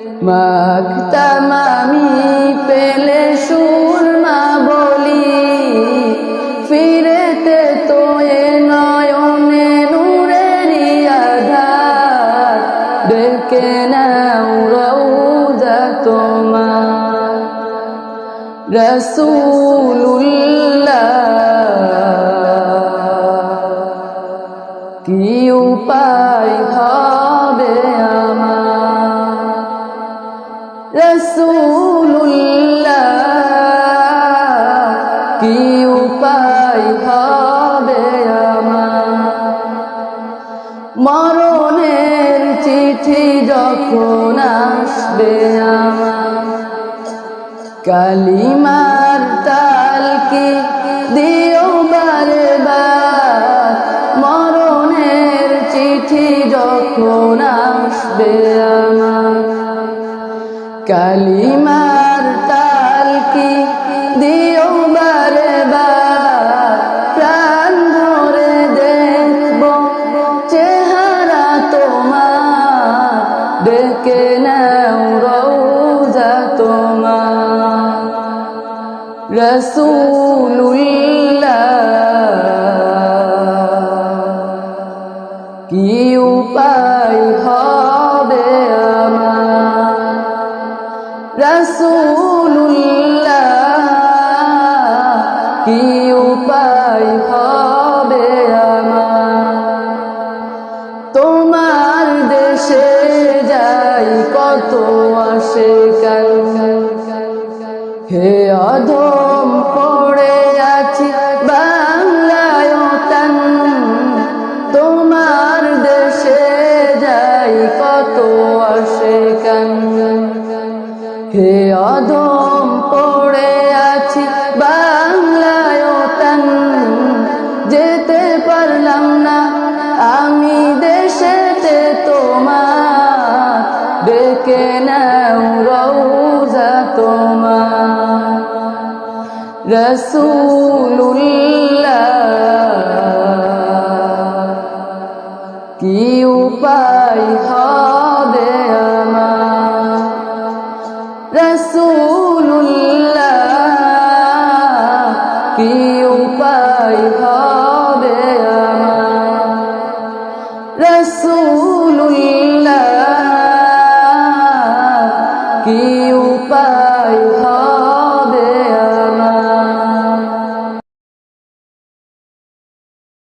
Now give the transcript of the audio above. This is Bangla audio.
মাখতাম আমি পেলে সুরমা বলি, ফিরেতে তো এ নয়নে নূরেরি আধার, ডেকে নাও রওজা তোমার। রাসূলুল্লাহ কি উপায় হবে আমার, রাসূলুল্লাহ কি উপায় হবে আমার। মরণের চিঠি যখন আসবে আমার, কালিমার তালকি দিও বারে বার। মরণের চিঠি যখন আসবে আমার, কালিমার তালকি দিও বারে বার। প্রাণ ভরে দেখব চেহারা তোমার, ডেকে নাও রওজা তোমার। রাসূলুল্লাহ কি উপায় হবে আমার, রাসূলুল্লাহ কি উপায় হবে আমার। তোমার দেশে যাই কত আশিকান, হে অধম পড়ে আছি বাংলায় তান। তোমার দেশে যাই কত আশিকান, হে অধম পড়ে আছি বাংলায় তান। যেতে পারলাম না আমি দেশেতে তোমার, ডেকে নাও রওজা তোমার। রাসূলুল্লাহ কি উপায় হবে আমার, রাসূলুল্লাহ কি উপায় হবে আমার। রাসূলুল্লাহ